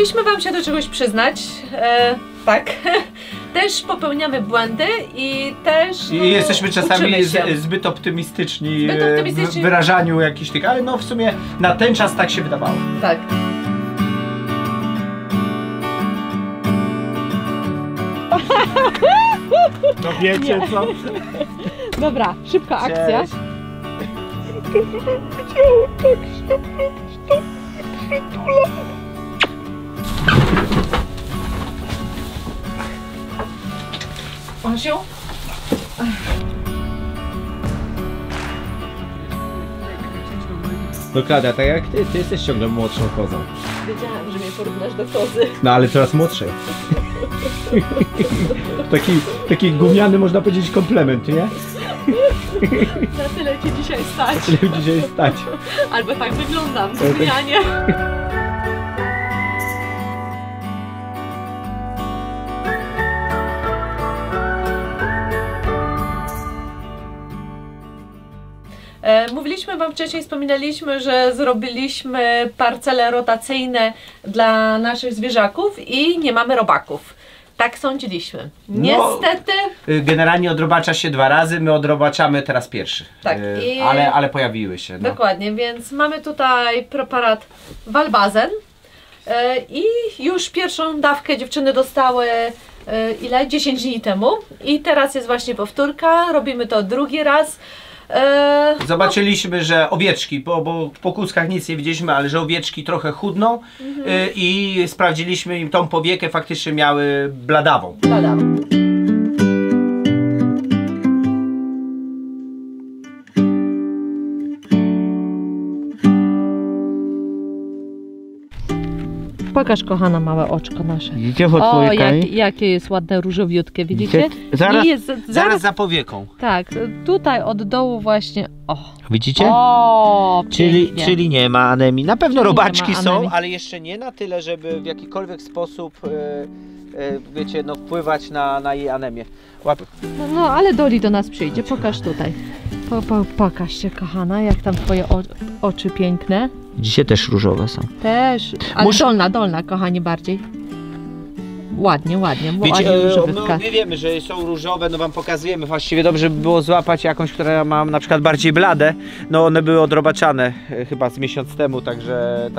Mówiliśmy wam się do czegoś przyznać, tak, też popełniamy błędy i też I jesteśmy czasami zbyt optymistyczni w wyrażaniu jakichś tych, ale no w sumie na ten czas tak się wydawało. Tak. No wiecie co? Dobra, szybka akcja. Cześć. Osiu? No Klaudia, tak jak ty jesteś ciągle młodszą kozą. Wiedziałam, że mnie porównasz do kozy. No ale coraz młodszej. taki gówniany, można powiedzieć, komplement, nie? Na tyle cię dzisiaj stać. Tyle dzisiaj stać. Albo tak wyglądam, gównianie. Mówiliśmy wam wcześniej, wspominaliśmy, że zrobiliśmy parcele rotacyjne dla naszych zwierzaków i nie mamy robaków. Tak sądziliśmy. Niestety... No, generalnie odrobacza się 2 razy, my odrobaczamy teraz pierwszy. Tak, ale pojawiły się. No. Dokładnie, więc mamy tutaj preparat Valbazen i już pierwszą dawkę dziewczyny dostały ile? 10 dni temu i teraz jest właśnie powtórka, robimy to drugi raz. Zobaczyliśmy, że owieczki, bo po kuckach nic nie widzieliśmy, ale że owieczki trochę chudną i sprawdziliśmy im tą powiekę, faktycznie miały bladawą. Pokaż, kochana, małe oczko nasze. Widzicie, o, jakie jest ładne, różowiutkie, widzicie? Zaraz za powieką. Tak, tutaj od dołu właśnie, o. Widzicie? O, czyli nie ma anemii. Na pewno robaczki są, ale jeszcze nie na tyle, żeby w jakikolwiek sposób, wiecie, no wpływać na jej anemię. No, ale Doli do nas przyjdzie, pokaż tutaj. Pokaż się, kochana, jak tam twoje oczy piękne. Dzisiaj też różowe są. Też, ale dolna, kochanie, bardziej. Ładnie, my wiemy, że są różowe, no wam pokazujemy. Właściwie dobrze by było złapać jakąś, która ma na przykład bardziej blade. No one były odrobaczane chyba z miesiąc temu, także...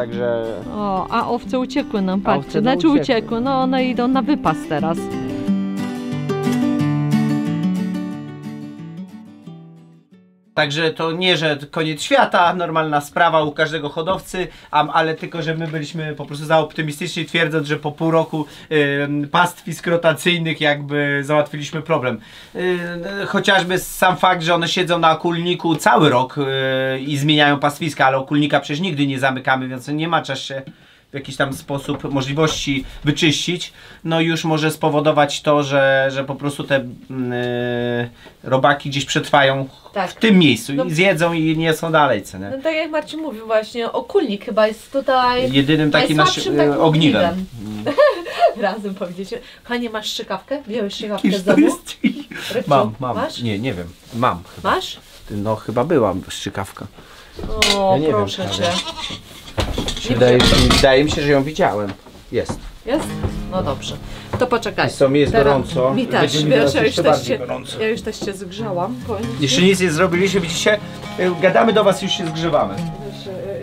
O, a owce uciekły nam, patrzcie. Znaczy uciekły, no one idą na wypas teraz. Także to nie, że koniec świata, normalna sprawa u każdego hodowcy, ale tylko, że my byliśmy po prostu za optymistyczni, twierdząc, że po pół roku pastwisk rotacyjnych jakby załatwiliśmy problem. Chociażby sam fakt, że one siedzą na okulniku cały rok i zmieniają pastwiska, ale okulnika przecież nigdy nie zamykamy, więc nie ma czas się w jakiś tam sposób możliwości wyczyścić, no już może spowodować to, że po prostu te robaki gdzieś przetrwają w tym miejscu i zjedzą i nie są dalej. No, tak jak Marcin mówił właśnie, okulnik chyba jest tutaj jedynym takim naszym ogniwem. Razem powiedzieć. Kochanie, masz strzykawkę? Wziąłeś strzykawkę z domu? Mam. Masz? Nie wiem. Mam chyba. Masz? No chyba była strzykawka. O, ja nie proszę cię. Wydaje mi się, że ją widziałem. Jest. Jest? No dobrze. To poczekaj. Jest gorąco. Mi też. Ja już też się zgrzałam. Jeszcze nic nie zrobiliśmy, widzicie? Gadamy do was, już się zgrzewamy.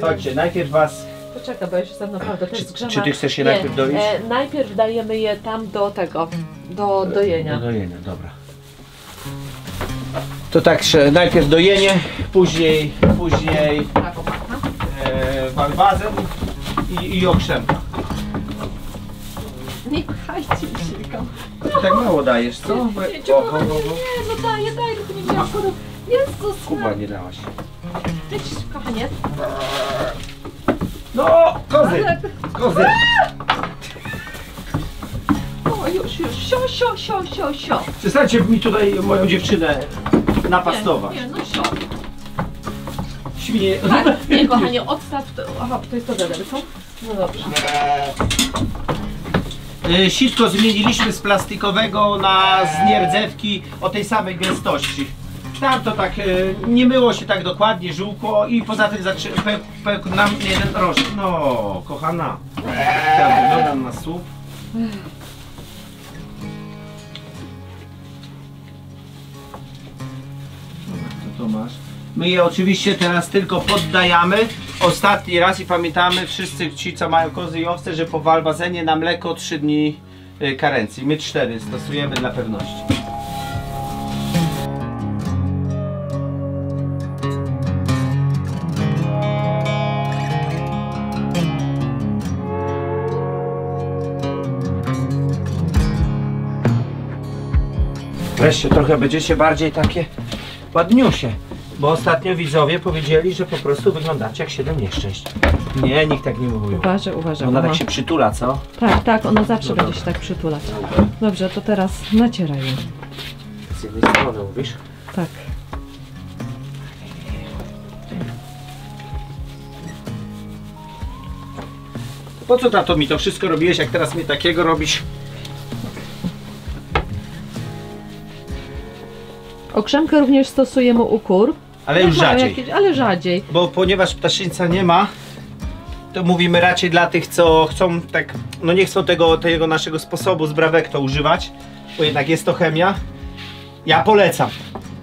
Chodźcie, najpierw was... Poczekaj, bo ja się tam naprawdę też zgrzewam. Czy ty chcesz je najpierw doić? Najpierw dajemy je tam do tego, do dojenia. Do dojenia, dobra. To tak, najpierw dojenie, później Valbazen i okrzemka. Nie pchajcie się. Ty tak mało dajesz, co? Nie, no daję, tylko nie wziąłem kodu. Jezus, Kuba nie dałaś. Cześć, kochanie. No, kozy! O, już, sio. Przestańcie mi tutaj moją dziewczynę napastować. Nie, no sio. Świnie. Tak, nie, kochanie, odstaw to. Aha, to jest to co? No dobrze. Sitko zmieniliśmy z plastikowego na z nierdzewki o tej samej gęstości. Tam to tak nie myło się tak dokładnie, żółkło i poza tym pękł nam jeden rożek. No, kochana. Stan na słup. To masz. My je oczywiście teraz tylko poddajamy. Ostatni raz i pamiętamy wszyscy ci, co mają kozy i owce, że po walbazenie na mleko 3 dni karencji. My 4 stosujemy dla pewności. Wreszcie trochę będziecie bardziej takie ładniusie. Bo ostatnio widzowie powiedzieli, że po prostu wyglądacie jak 7 nieszczęść. Nie, nikt tak nie mówił. Uważaj, uważaj. Ona tak się przytula, co? Tak, tak, ona zawsze Dobra. będzie się tak przytulać. Dobrze, to teraz nacieraj ją. Z jednej strony mówisz? Tak. Po co tato mi to wszystko robiłeś, jak teraz mi takiego robisz? Okrzemkę również stosujemy u kur. Ale już Jak mają rzadziej. ale rzadziej. Bo ponieważ ptaszyńca nie ma, to mówimy raczej dla tych, co chcą tak, no nie chcą tego naszego sposobu z Bravecto używać, bo jednak jest to chemia. Ja polecam.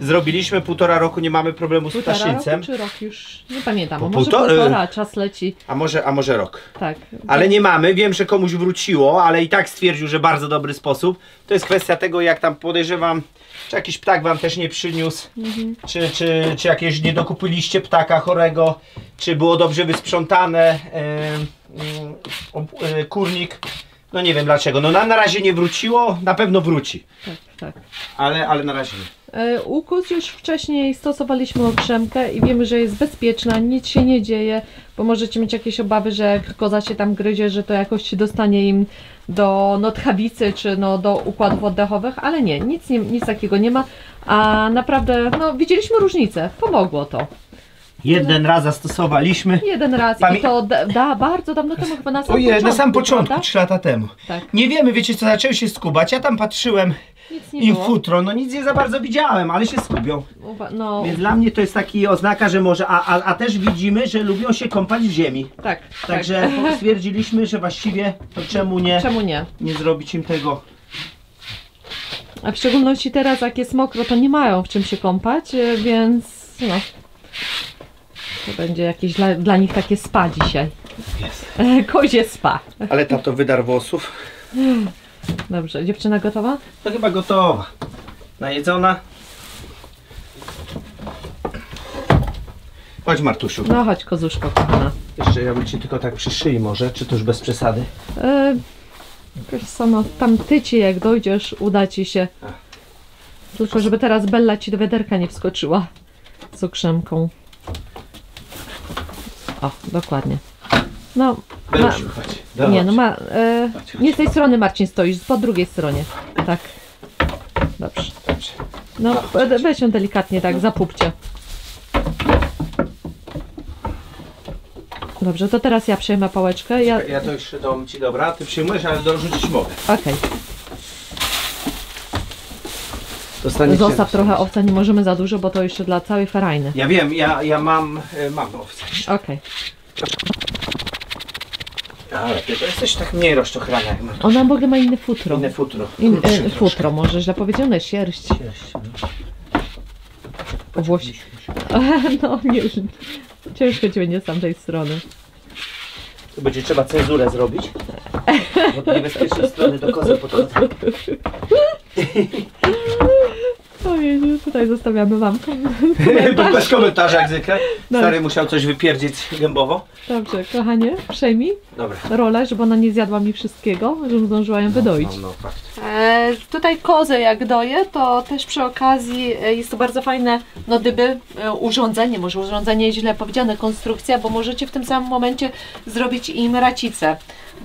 Zrobiliśmy 1,5 roku, nie mamy problemu z Półtora ptaszyńcem. roku czy rok już? Nie pamiętam. Po Może półtora- półtora, czas leci. A może rok. Tak. Ale nie mamy, wiem, że komuś wróciło, ale i tak stwierdził, że bardzo dobry sposób. To jest kwestia tego, jak tam podejrzewam, czy jakiś ptak wam też nie przyniósł, czy jakieś nie dokupiliście ptaka chorego, czy było dobrze wysprzątane, kurnik. No nie wiem dlaczego. No na razie nie wróciło, na pewno wróci, Tak, tak. ale na razie nie. U kóz już wcześniej stosowaliśmy okrzemkę i wiemy, że jest bezpieczna, nic się nie dzieje, bo możecie mieć jakieś obawy, że jak koza się tam gryzie, że to jakoś się dostanie im do tchawicy czy do układów oddechowych, ale nie, nic takiego nie ma, a naprawdę, widzieliśmy różnicę, pomogło to. Jeden raz zastosowaliśmy. Jeden raz i to bardzo dawno temu, chyba na sam początku, prawda? 3 lata temu. Tak. Nie wiemy, wiecie co, zaczęły się skubać, ja tam patrzyłem Nic nie im było. futro, no nic nie za bardzo widziałem, ale się skubią. No, Więc dla mnie to jest taki oznaka, że może, a też widzimy, że lubią się kąpać w ziemi. tak. Także stwierdziliśmy, że właściwie to czemu nie zrobić im tego. A w szczególności teraz, jak jest mokro, to nie mają w czym się kąpać, więc to będzie jakieś dla nich takie spa dzisiaj. Jest. Kozie spa. Ale tato wydar włosów. Dobrze, dziewczyna gotowa? To chyba gotowa. Najedzona. Chodź Martusiu. No chodź, kozuszko kochana. Jeszcze ja bym ci tylko tak przy szyi może, czy to już bez przesady? Wiesz co, tam tyci jak dojdziesz, uda ci się. Tylko żeby teraz Bella ci do wiaderka nie wskoczyła z okrzemką. O, dokładnie. Belusiu, chodź. Nie, Chodź. nie z tej strony Marcin stoisz, po drugiej stronie. Tak. Dobrze. Dobrze. Weź ją delikatnie tak, zapupcie. Dobrze, to teraz ja przejmę pałeczkę. Ja to już dam ci, dobra, ty przyjmujesz, ale dorzucić mogę. Okej. Dostaniecie. Zostaw trochę owca, nie możemy za dużo, bo to jeszcze dla całej ferajny. Ja wiem, ja mam owce. Okej. Ale ty to jesteś tak mniej rozczochrana jak Martusiu. Ona w ogóle ma inne futro. Inne futro. Futro, może źle powiedziane, sierść. Włosi. No nie, ciężko ci będzie z tamtej strony. Tu będzie trzeba cenzurę zrobić. Od niebezpiecznej strony do kozy podchodzę. Ojej, tutaj zostawiamy wam. Bez komentarza jak zwykle. No. Stary musiał coś wypierdzieć gębowo. Dobrze, kochanie, przejmij Dobra. rolę, żeby ona nie zjadła mi wszystkiego, żebym zdążyła ją wydoić. No, fakt. Tutaj kozę jak doję, to też przy okazji jest to bardzo fajne, gdyby urządzenie, może urządzenie źle powiedziane, konstrukcja, bo możecie w tym samym momencie zrobić im racicę,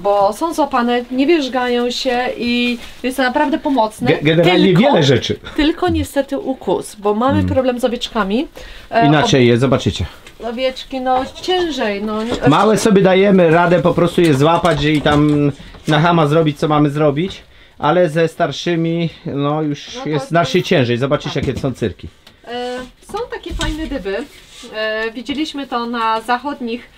bo są złapane, nie wierzgają się i jest to naprawdę pomocne. Generalnie wiele rzeczy. Tylko niestety ukus, bo mamy problem z owieczkami. Inaczej je, zobaczycie. Owieczki, ciężej. Małe sobie dajemy radę po prostu je złapać i tam na chama zrobić co mamy zrobić, ale ze starszymi już to jest znacznie ciężej. Zobaczycie jakie są cyrki. Są takie fajne dyby. Widzieliśmy to na zachodnich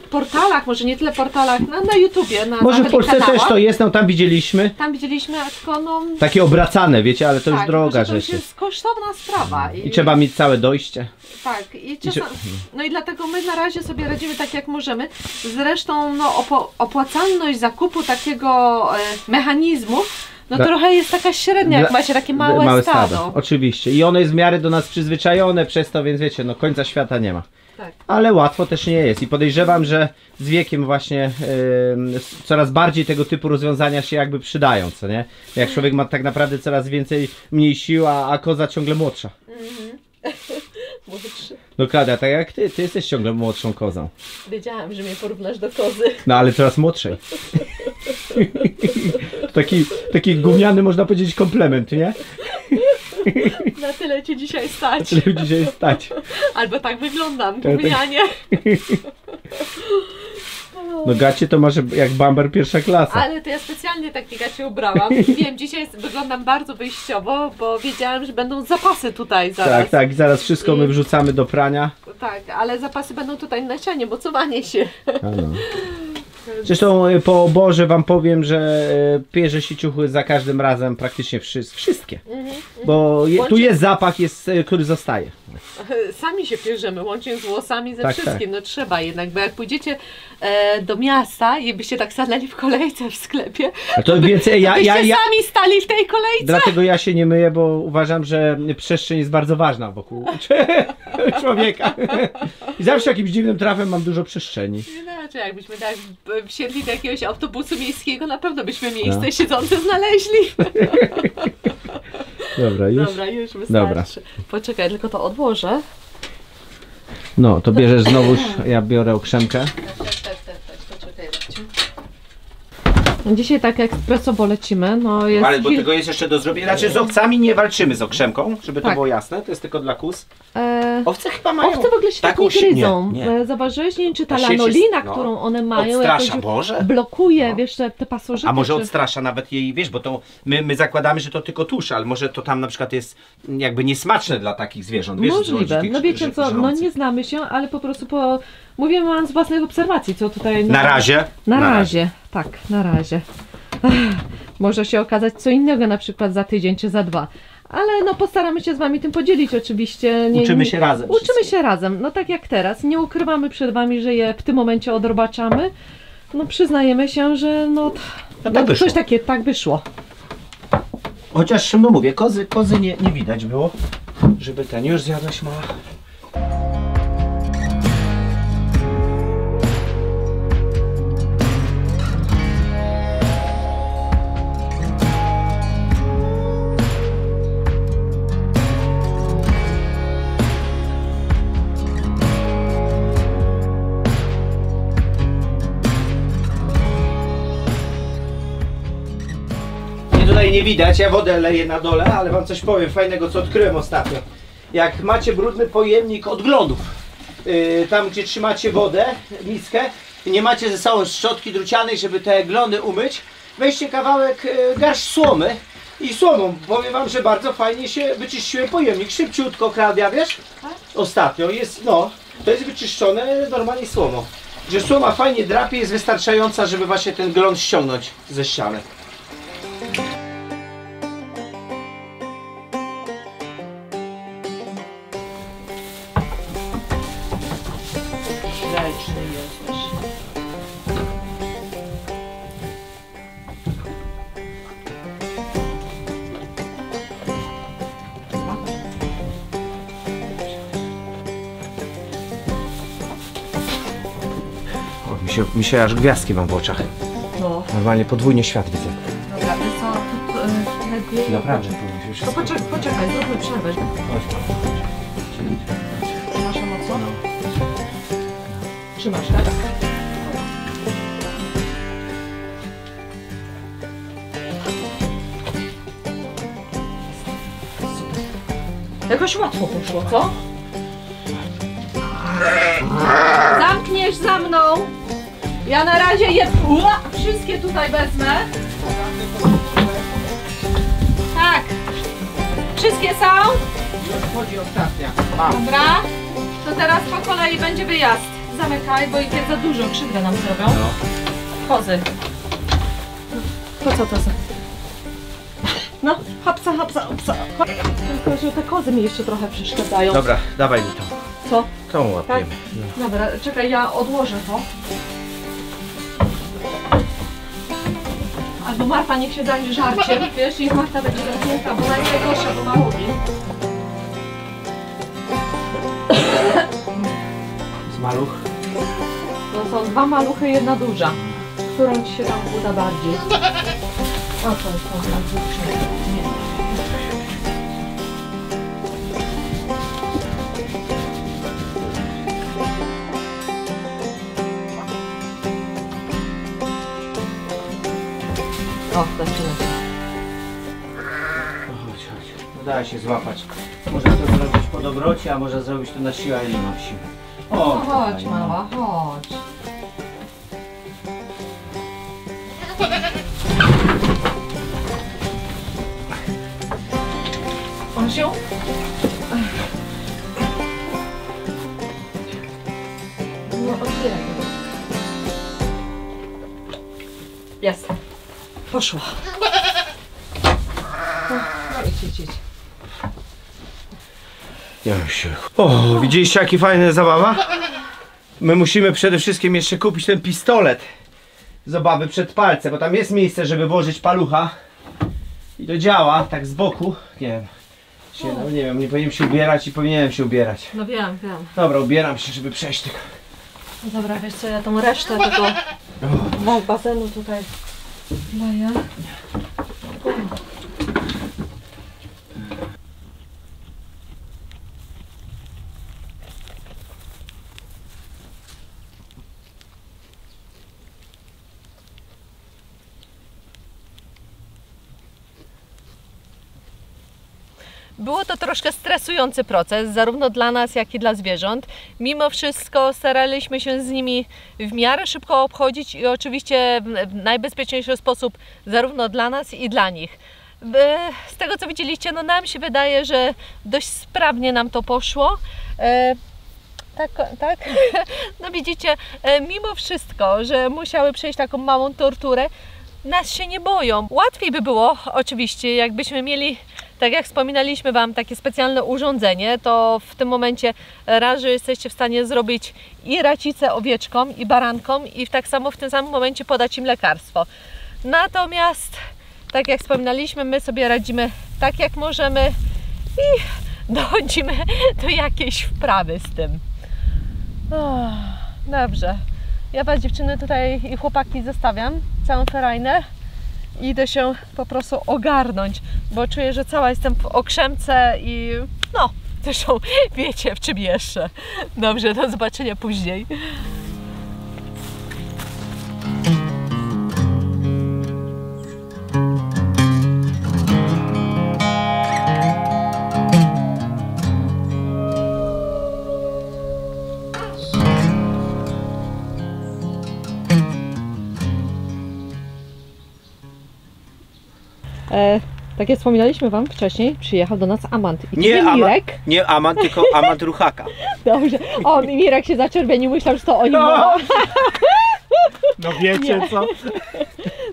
portalach, może nie tyle portalach, na YouTubie, może w Polsce kanałach. Też to jest, no tam widzieliśmy. Tam widzieliśmy, aczko no... Takie obracane, wiecie, ale to już droga rzecz. To jest kosztowna sprawa. I trzeba mieć całe dojście. Tak, no i dlatego my na razie sobie radzimy tak jak możemy. Zresztą no, opłacalność zakupu takiego mechanizmu no trochę jest taka średnia, jak macie takie małe stado. Oczywiście. I ono jest w miarę do nas przyzwyczajone przez to, więc wiecie, no końca świata nie ma. Tak. Ale łatwo też nie jest i podejrzewam, że z wiekiem właśnie coraz bardziej tego typu rozwiązania się jakby przydają, co nie? Jak człowiek ma tak naprawdę coraz mniej sił, a koza ciągle młodsza. No Klaudia, tak jak ty jesteś ciągle młodszą kozą. Wiedziałam, że mnie porównasz do kozy. No ale coraz młodszej. Taki gówniany, można powiedzieć, komplement, nie? Na tyle cię dzisiaj stać. Na tyle dzisiaj stać. Albo tak wyglądam, gównianie. No gacie to masz jak Bamber pierwsza klasa. Ale to ja specjalnie takie gacie ubrałam. Wiem, dzisiaj wyglądam bardzo wyjściowo, bo wiedziałam, że będą zapasy tutaj zaraz. Tak, zaraz wszystko my wrzucamy do prania. Tak, ale zapasy będą tutaj na ścianie, mocowanie się. Zresztą po oborze wam powiem, że pierze się ciuchy za każdym razem praktycznie wszystkie. Bo tu jest zapach, który zostaje. Sami się pierzemy, łącznie z włosami, ze wszystkim. No trzeba jednak, bo jak pójdziecie do miasta i byście tak stanęli w kolejce w sklepie, to więcej, byście sami stali w tej kolejce. Dlatego ja się nie myję, bo uważam, że przestrzeń jest bardzo ważna wokół człowieka. I zawsze jakimś dziwnym trafem mam dużo przestrzeni. Znaczy, jakbyśmy tak wsiedli do jakiegoś autobusu miejskiego, na pewno byśmy miejsce siedzące znaleźli. Dobra, już wystarczy. Dobra. Poczekaj, tylko to odłożę. No, to bierzesz znowu, ja biorę okrzemkę. Poczekaj, dzisiaj tak ekspresowo lecimy, no jest... Ale bo tego jest jeszcze do zrobienia, znaczy z owcami nie walczymy z okrzemką, żeby to było jasne, to jest tylko dla kóz. Owce chyba mają owce w ogóle się tak nie gryzą. Zauważyłeś, nie wiem, czy ta lanolina, którą one mają, odstrasza, Boże. blokuje, wiesz, te pasożyty. A może odstrasza nawet jej, wiesz, bo to my zakładamy, że to tylko tusz, ale może to tam na przykład jest jakby niesmaczne dla takich zwierząt, wiesz? Możliwe, no wiecie co, no nie znamy się, ale po prostu mówimy wam z własnej obserwacji, co tutaj... Na razie? Na razie, tak, na razie. Może się okazać co innego, na przykład za tydzień czy za 2. Ale no postaramy się z wami tym podzielić oczywiście. Uczymy się razem. Uczymy się razem, no tak jak teraz. Nie ukrywamy przed wami, że je w tym momencie odrobaczamy. No przyznajemy się, że coś takie tak wyszło. Chociaż no mówię, kozy nie widać było, żeby już zjadłaś mała. Tutaj nie widać, ja wodę leję na dole, ale wam coś powiem fajnego, co odkryłem ostatnio. Jak macie brudny pojemnik od glonów, tam gdzie trzymacie wodę, miskę, i nie macie ze sobą szczotki drucianej, żeby te glony umyć, weźcie kawałek garść słomy i słomą, powiem wam, że bardzo fajnie się wyczyściłem pojemnik, szybciutko, Klaudia, wiesz? Ostatnio jest, to jest wyczyszczone normalnie słomą. Że słoma fajnie drapie, jest wystarczająca, żeby właśnie ten glon ściągnąć ze ściany. Mi się aż gwiazdki mam w oczach. No. Normalnie podwójnie świat widzę. Dobra, wiesz co, lepiej... Naprawdę, to poczekaj, zróbmy przerwę. Trzymasz mocno? Trzymasz, tak? Jakoś łatwo poszło, co? Zamkniesz za mną. Ja na razie wszystkie tutaj wezmę. Tak. Wszystkie są? Już wchodzi ostatnia. Dobra. To teraz po kolei będzie wyjazd. Zamykaj, bo ich jest za dużo, krzywdę nam zrobią. Kozy. Po co to za... No, hopsa, hopsa, hopsa. Tylko, że te kozy mi jeszcze trochę przeszkadzają. Dobra, dawaj mi to. Co? Tą łapiemy. No. Dobra, czekaj, ja odłożę to. Albo Marta niech się zajmie żarciem, wiesz, i Marta będzie zamknięta, bo najgorsza, bo ma robi. Z maluch. To są 2 maluchy, 1 duża. Którą ci się tam uda bardziej? O, to tam nie. O, zaczyna się. Chodź. Da się złapać. Można to zrobić po dobroci, a można zrobić to na siłę, ale nie mam siły. O, chodź mała, chodź. Osiu? No, otwieraj go. Jest. Poszło. No, idź. Nie mam siły. O, widzieliście jaki fajna zabawa? My musimy przede wszystkim jeszcze kupić ten pistolet z obawy przed palce, bo tam jest miejsce, żeby włożyć palucha. I to działa, tak z boku. Nie wiem. Nie wiem, nie powinienem się ubierać i powinienem się ubierać. No wiem. Dobra, ubieram się, żeby przejść tylko. No dobra, wiesz co, ja tą resztę tego basenu tutaj leję. Było to troszkę stresujący proces, zarówno dla nas, jak i dla zwierząt. Mimo wszystko staraliśmy się z nimi w miarę szybko obchodzić i oczywiście w najbezpieczniejszy sposób zarówno dla nas i dla nich. Z tego co widzieliście, no nam się wydaje, że dość sprawnie nam to poszło. Tak? No widzicie, mimo wszystko, że musiały przejść taką małą torturę, nas się nie boją. Łatwiej by było oczywiście, jakbyśmy mieli, tak jak wspominaliśmy Wam, takie specjalne urządzenie, to w tym momencie raz, że jesteście w stanie zrobić i racicę owieczkom, i barankom, i tak samo w tym samym momencie podać im lekarstwo. Natomiast, tak jak wspominaliśmy, my sobie radzimy tak jak możemy i dochodzimy do jakiejś wprawy z tym. Dobrze. Ja Was, dziewczyny, tutaj i chłopaki zostawiam, całą ferajnę. Idę się po prostu ogarnąć, bo czuję, że cała jestem w okrzemce i no, zresztą wiecie w czym jeszcze. Dobrze, do zobaczenia później. Tak jak wspominaliśmy Wam wcześniej, przyjechał do nas Amant. I Mirek. Nie Amant, tylko Amant Ruchaka. Dobrze. O, Mirek się zaczerwienił, myślał, że to o nim mowa. No wiecie Nie. co?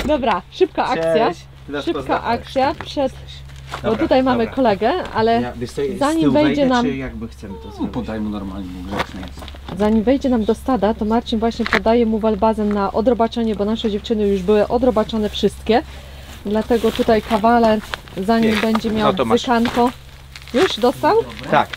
Dobra, szybka akcja. Szybka akcja przed... Bo tutaj mamy kolegę, ale zanim wejdzie nam... Czy jakby chcemy to zrobić? Podaj mu normalnie, bo grzeczny jest. Zanim wejdzie nam do stada, to Marcin właśnie podaje mu walbazen na odrobaczenie, bo nasze dziewczyny już były odrobaczone wszystkie. Dlatego tutaj kawaler, zanim będzie miał zykanko. Już dostał? Tak.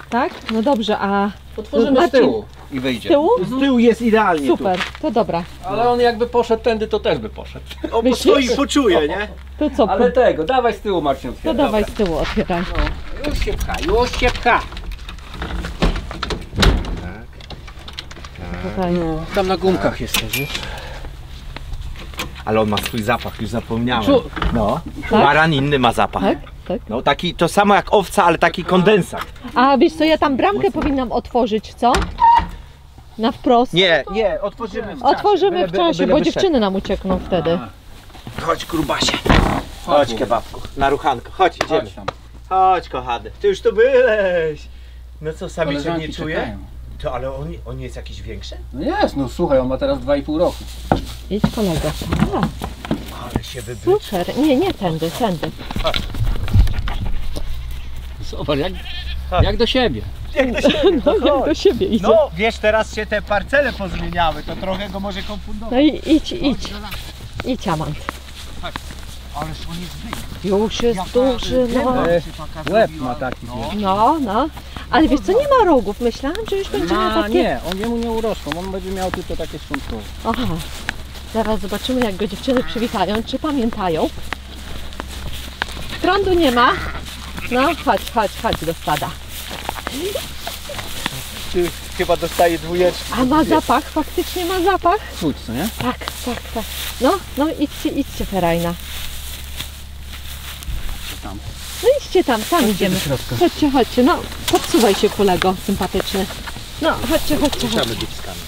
Tak? No dobrze, a... Otworzymy z tyłu i wyjdzie. Z tyłu? Z tyłu jest idealnie. Super, to dobra. Ale on jakby poszedł tędy, to też by poszedł. O, bo stoi i poczuje, nie? To co? Ale tego, dawaj z tyłu, Marcin. To dawaj z tyłu otwieraj. No, już się pcha. Tutaj. No, tam na gumkach jest też, wiesz? Ale on ma swój zapach, już zapomniałem. No. Tak? Baran inny ma zapach. Tak? No taki, to samo jak owca, ale taki kondensat. A wiesz co, ja tam bramkę powinnam otworzyć, co? Na wprost. Nie, otworzymy w czasie. Otworzymy w czasie, bo dziewczyny nam uciekną wtedy. Chodź grubasie. Chodź kebabku, na ruchanko. Chodź, idziemy. Chodź tam. Chodź kochany. Ty już tu byłeś. No co, samiczek nie Koleżanki czuje? czekają. To ale on jest jakiś większy? No jest, no słuchaj, on ma teraz 2,5 roku. Idź kolego. Ale się wybrał. Super. Nie tędy. Zobacz, jak do siebie. Jak do siebie, No jak do siebie idzie. No, wiesz, teraz się te parcele pozmieniały, to trochę go może konfundować. No i idź. Idź, Amant. Ależ on jest wyjść. Już jest duży, no. Łeb ma taki. No. Ale wiesz co, nie ma rogów. Myślałam, że już będzie miał takie... Nie, jemu nie urosną, on będzie miał tylko takie szczątkowe. Aha. Zaraz zobaczymy, jak go dziewczyny przywitają, czy pamiętają. Prądu nie ma. No, chodź do stada. Ty chyba dostaje dwójeczki. A ma zapach, faktycznie ma zapach. Czuć, co nie? Tak. No idźcie ferajna. Tam. No idźcie tam idziemy. Chodźcie, no podsuwaj się kolego sympatyczny. No, chodźcie. Dyskami.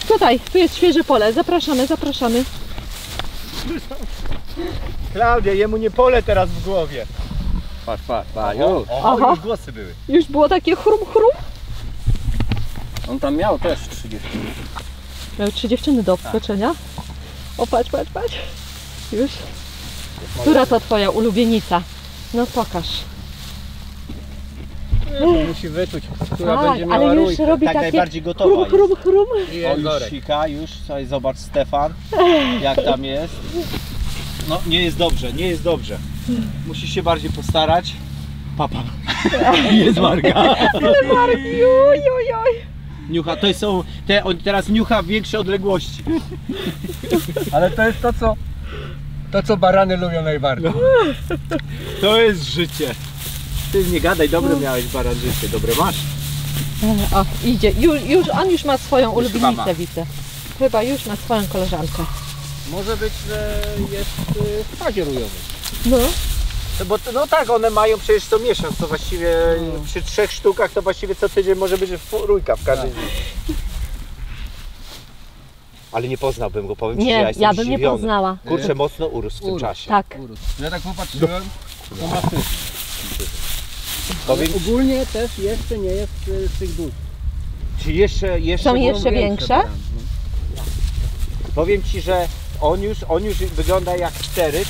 Tutaj, tu jest świeże pole, zapraszamy. Klaudia, jemu nie pole teraz w głowie. Patrz, już. Aha. Już głosy były. Już było takie chrum. On tam miał też 30. Miał 3 dziewczyny do obskoczenia. O, patrz. Już. Która to twoja ulubienica? No pokaż. Musi wyczuć, która Tak, będzie miała ale już rójkę. robi Tak takie najbardziej gotowa chrum. O, już sika, już. Sobie zobacz, Stefan, jak tam jest. No, nie jest dobrze. Musisz się bardziej postarać. Papa. Jest Marga. Ale Marki, oj. Niucha, to są, on teraz niucha w większej odległości. Ale to jest to co barany lubią najbardziej. To jest życie. Ty nie gadaj, dobre miałeś baran życie, dobre masz. O, idzie. On już ma swoją Już chyba ma. ulubienicę, widzę. Chyba już ma swoją koleżankę. Może być, że jest w fazie rujowej. No. No tak, one mają przecież co miesiąc, to właściwie przy 3 sztukach to właściwie co tydzień może być rójka w każdym dniu. Ale nie poznałbym go, powiem ci, że ja Nie, jestem ja bym nie zdziwiony. poznała. Kurczę, mocno urósł w tym czasie. Tak. Ja tak popatrzyłem, to ma ty. Powiem, Ogólnie też jeszcze nie jest z tych dużych. czy jeszcze Są jeszcze większe? powiem ci, że on już wygląda jak steryt.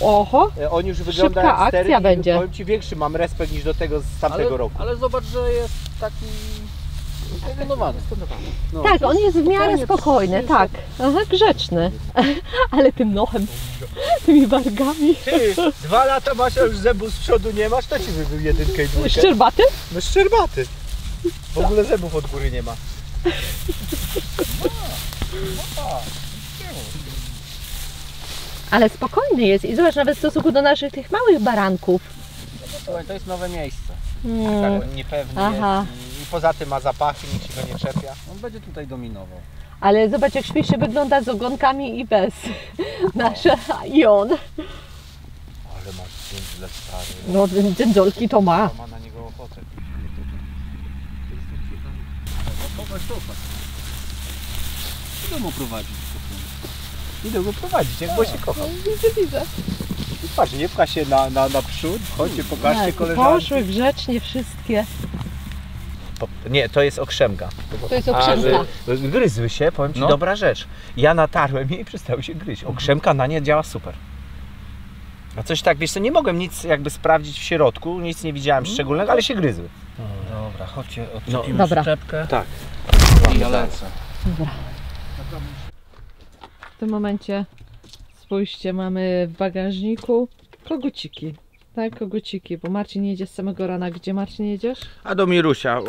Oho. On już wygląda Szybka jak steryt akcja i będzie. powiem ci, większy mam respekt niż do tego z tamtego roku. Ale zobacz, że jest taki stonowany. No. Tak, on jest w miarę spokojny, tak. Aha, grzeczny. Ale tym nochem, tymi wargami. Ty, 2 lata masz, a już zębów z przodu nie masz, to ci wybył 1 i 2. Szczerbaty? No szczerbaty. W ogóle zębów od góry nie ma. Ale spokojny jest i zobacz, nawet w stosunku do naszych tych małych baranków. Słuchaj, to jest nowe miejsce. Mm. Tak, on niepewny Aha. jest i poza tym ma zapachy, nikt się go nie czepia. On będzie tutaj dominował. Ale zobacz, jak śmiesznie wygląda z ogonkami i bez. Nasze i on. Ale masz dzieńdźle stary. No, dzędzolki to ma. Ma na niego ochotę. Idę mu prowadzić. Idę go prowadzić, jak bo się kochał. Widzę. Patrz, nie pcha się na przód, chodźcie, pokażcie koleżanki. Poszły grzecznie wszystkie. Nie, to jest okrzemka. To jest okrzemka. Gryzły się, powiem ci, No. dobra rzecz. Ja natarłem je i przestały się gryźć. Okrzemka na nie działa super. A coś tak, wiesz co, nie mogłem nic jakby sprawdzić w środku, nic nie widziałem szczególnego, ale się gryzły. Dobra, chodźcie, No, odczepimy dobra. szczepkę Tak. i ja lecę. Dobra. W tym momencie spójrzcie, mamy w bagażniku koguciki. Tak, koguciki, bo Marcin jedzie z samego rana. Gdzie Marcin jedziesz? A do Mirusia.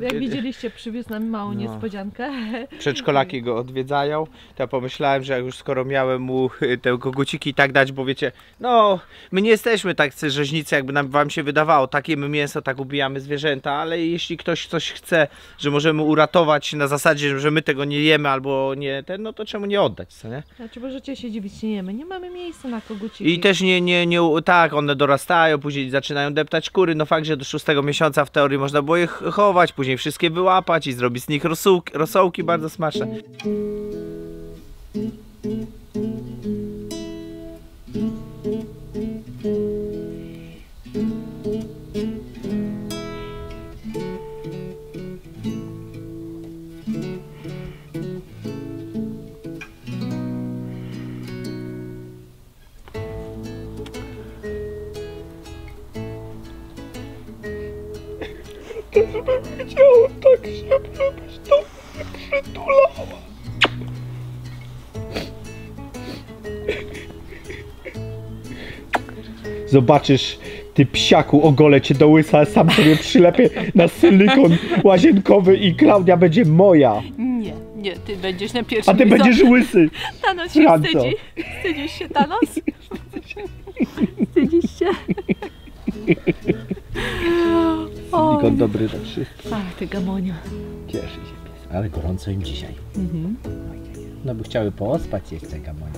Jak widzieliście, przywiózł nam małą No. niespodziankę. Przedszkolaki go odwiedzają, to ja pomyślałem, że jak już skoro miałem mu te koguciki tak dać, bo wiecie, no my nie jesteśmy tacy rzeźnicy, jakby wam się wydawało, tak jemy mięso, tak ubijamy zwierzęta, ale jeśli ktoś coś chce, że możemy uratować na zasadzie, że my tego nie jemy albo nie ten, no to czemu nie oddać, co nie? Znaczy, możecie się dziwić, nie jemy. Nie mamy miejsca na koguciki. I też tak, one dorastają, później zaczynają deptać kury, no fakt, że do 6 miesiąca w teorii można było je chować, później wszystkie wyłapać i zrobić z nich rosołki bardzo smaczne. Powiedziałem tak, żebyś to przytulała. Zobaczysz, ty psiaku, ogolę cię do łysa, sam sobie przylepię na silikon łazienkowy i Klaudia będzie moja. Nie, nie, ty będziesz na pierwszym A ty będziesz łysy. Thanos się Franco. wstydzi. Wstydzisz się, Thanos? Wstydzisz się? Silikon dobry dla wszystkich. Ach, ty gamoniu. Cieszy się pies. Ale gorąco im dzisiaj. No by chciały poospać jeszcze gamonie.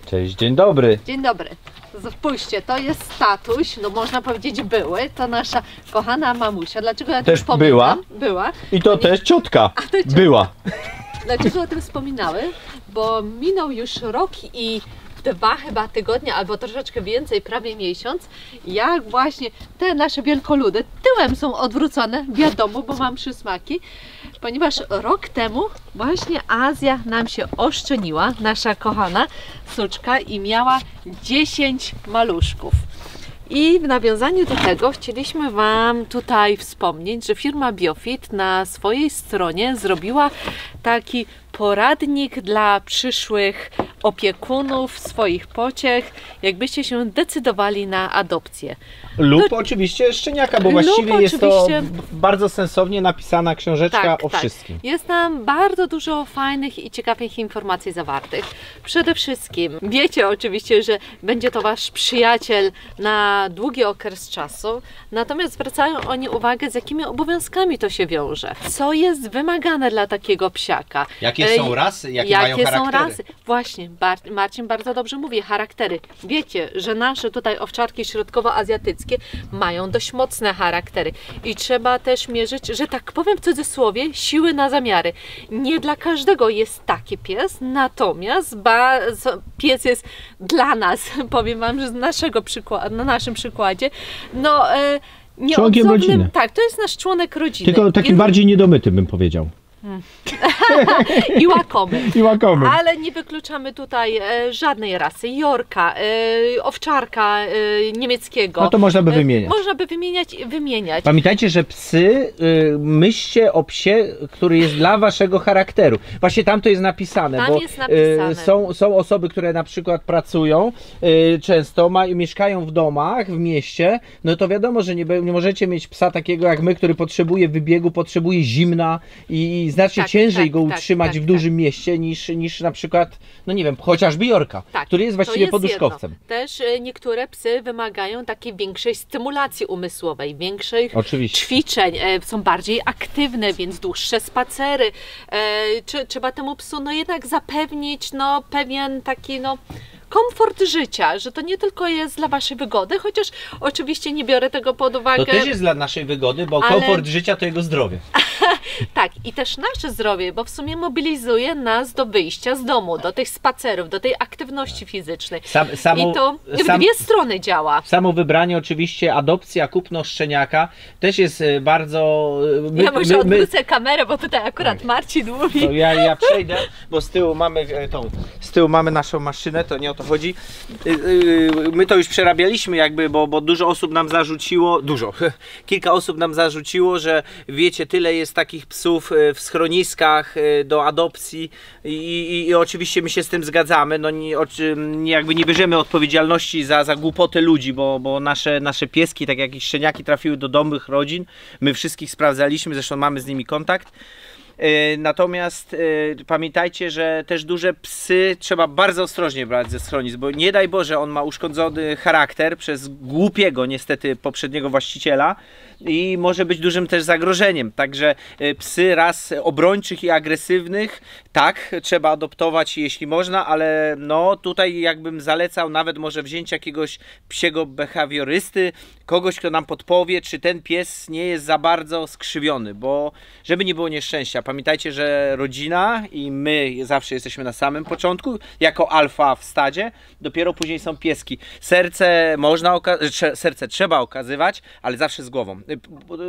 Cześć, dzień dobry. Dzień dobry. Spójrzcie, to jest tatuś, no można powiedzieć były, to nasza kochana mamusia. Dlaczego ja o tym Też wspominam? była? Była. I to też ciotka. to ciotka. Była. Dlaczego o tym wspominały? Bo minął już rok i 2 chyba tygodnie, albo troszeczkę więcej, prawie miesiąc, jak właśnie te nasze wielkoludy tyłem są odwrócone, wiadomo, bo mam przysmaki, ponieważ rok temu właśnie Azja nam się oszczeniła, nasza kochana suczka, i miała 10 maluszków. I w nawiązaniu do tego chcieliśmy Wam tutaj wspomnieć, że firma Biofit na swojej stronie zrobiła taki poradnik dla przyszłych opiekunów swoich pociech, jakbyście się decydowali na adopcję. Lub oczywiście szczeniaka, bo Lub właściwie jest to oczywiście- bardzo sensownie napisana książeczka o wszystkim. Jest tam bardzo dużo fajnych i ciekawych informacji zawartych. Przede wszystkim wiecie oczywiście, że będzie to Wasz przyjaciel na długi okres czasu, natomiast zwracają oni uwagę, z jakimi obowiązkami to się wiąże. Co jest wymagane dla takiego psiaka. Jakie są rasy, jakie mają są charaktery. rasy? Właśnie, Marcin bardzo dobrze mówi, charaktery. Wiecie, że nasze tutaj owczarki środkowoazjatyckie mają dość mocne charaktery i trzeba też mierzyć, że tak powiem w cudzysłowie, siły na zamiary. Nie dla każdego jest taki pies, natomiast pies jest dla nas, powiem Wam, że z naszego na naszym przykładzie, no Członkiem rodziny. Tak, to jest nasz członek rodziny. Tylko takim bardziej niedomytym, bym powiedział. I łakomy. I łakomy. Ale nie wykluczamy tutaj żadnej rasy. Jorka, owczarka niemieckiego. No to można by wymieniać. Można by wymieniać. Pamiętajcie, że psy, myślcie o psie, który jest dla waszego charakteru. Właśnie tam to jest napisane, Tam bo jest napisane. są osoby, które na przykład pracują często, mieszkają w domach, w mieście, no to wiadomo, że nie możecie mieć psa takiego jak my, który potrzebuje wybiegu, potrzebuje zimna i znacznie Tak, ciężej tak, go tak, utrzymać tak, w dużym mieście niż na przykład, no nie wiem, chociażby Jorka, Tak, który jest to właściwie jest poduszkowcem. jedno. Też niektóre psy wymagają takiej większej stymulacji umysłowej, większych Oczywiście. ćwiczeń, są bardziej aktywne, więc dłuższe spacery. Trzeba temu psu no jednak zapewnić no pewien taki no komfort życia, że to nie tylko jest dla waszej wygody, chociaż oczywiście nie biorę tego pod uwagę. To też jest dla naszej wygody, bo Ale- komfort życia to jego zdrowie. Tak, i też nasze zdrowie, bo w sumie mobilizuje nas do wyjścia z domu, do tych spacerów, do tej aktywności fizycznej. I to w dwie strony działa. Samo wybranie oczywiście, adopcja, kupno szczeniaka też jest bardzo... Ja może odwrócę kamerę, bo tutaj akurat Tak. Marcin mówi. To ja przejdę, bo z tyłu mamy naszą maszynę, to nie o to chodzi. My to już przerabialiśmy jakby, bo dużo osób nam zarzuciło, kilka osób nam zarzuciło, że wiecie, tyle jest takich psów w schroniskach do adopcji i oczywiście my się z tym zgadzamy, no jakby nie bierzemy odpowiedzialności za głupoty ludzi, bo nasze pieski, tak jak i szczeniaki trafiły do domych rodzin, my wszystkich sprawdzaliśmy, zresztą mamy z nimi kontakt. Natomiast pamiętajcie, że też duże psy trzeba bardzo ostrożnie brać ze schronisk, bo nie daj Boże, on ma uszkodzony charakter przez głupiego niestety poprzedniego właściciela i może być dużym też zagrożeniem. Także psy ras obrończych i agresywnych tak, trzeba adoptować jeśli można, ale no tutaj jakbym zalecał nawet może wziąć jakiegoś psiego behawiorysty, kogoś, kto nam podpowie, czy ten pies nie jest za bardzo skrzywiony, bo żeby nie było nieszczęścia. Pamiętajcie, że rodzina i my zawsze jesteśmy na samym początku, jako alfa w stadzie, dopiero później są pieski. Serce trzeba okazywać, ale zawsze z głową.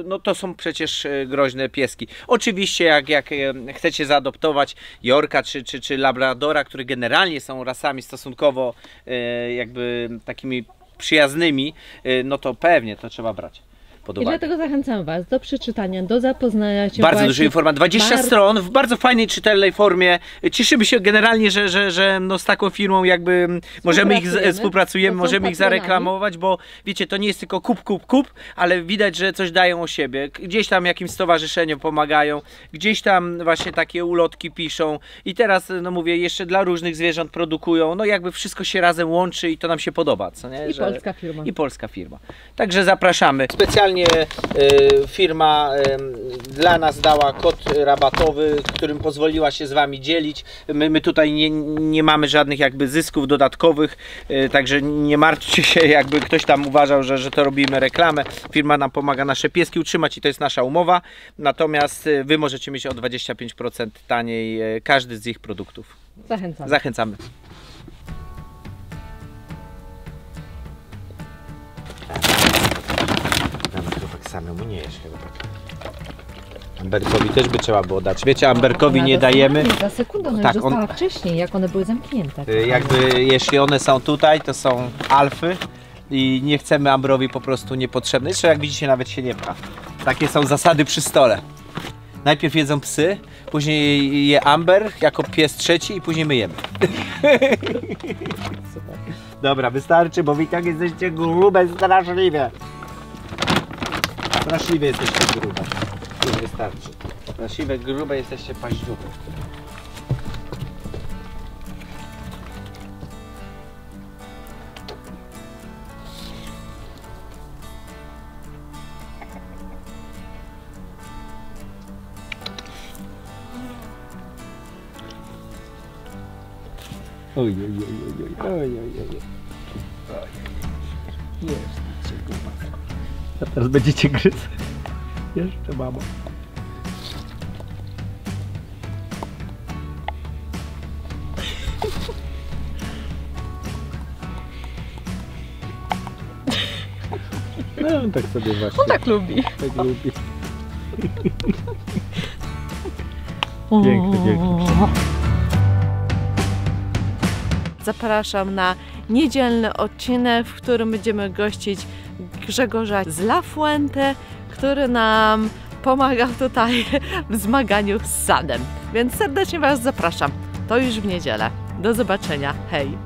No to są przecież groźne pieski. Oczywiście jak chcecie zaadoptować Yorka czy Labradora, które generalnie są rasami stosunkowo jakby takimi przyjaznymi, no to pewnie to trzeba brać. I dlatego zachęcam Was do przeczytania, do zapoznania się. Bardzo dużo informacji, 20 stron w bardzo fajnej, czytelnej formie. Cieszymy się generalnie, że no z taką firmą jakby możemy współpracujemy, możemy ich zareklamować, bo wiecie, to nie jest tylko kup, ale widać, że coś dają o siebie. Gdzieś tam jakimś stowarzyszeniom pomagają, gdzieś tam właśnie takie ulotki piszą i teraz, no mówię, jeszcze dla różnych zwierząt produkują, no jakby wszystko się razem łączy i to nam się podoba, co nie? Polska firma. I polska firma. Także zapraszamy. Specjalnie firma dla nas dała kod rabatowy, którym pozwoliła się z Wami dzielić. My tutaj nie mamy żadnych jakby zysków dodatkowych, także nie martwcie się, jakby ktoś tam uważał, że to robimy reklamę. Firma nam pomaga nasze pieski utrzymać i to jest nasza umowa. Natomiast Wy możecie mieć o 25% taniej każdy z ich produktów. Zachęcamy. Samemu nie jest chyba. Amberkowi też by trzeba było dać. Wiecie, Amberkowi nie dajemy. Za sekundę, ona już dostała wcześniej, jak one były zamknięte. Jakby jeśli one są tutaj, to są alfy i nie chcemy Amberowi po prostu niepotrzebne. Jeszcze jak widzicie, nawet się nie pcha. Takie są zasady przy stole. Najpierw jedzą psy, później je Amber jako pies trzeci i później my jemy. Dobra, wystarczy, bo wy tak jesteście grube straszliwie. Straszliwie jesteście grube. Już wystarczy. Straszliwe grube jesteście paździuchy. Oj. Jeszcze gruba. A teraz będziecie gryzł. Jeszcze mamo. No on tak sobie właśnie. On tak lubi. Tak lubi. Piękny. Zapraszam na niedzielny odcinek, w którym będziemy gościć Grzegorza z La Fuente, który nam pomagał tutaj w zmaganiu z sadem. Więc serdecznie Was zapraszam. To już w niedzielę. Do zobaczenia. Hej!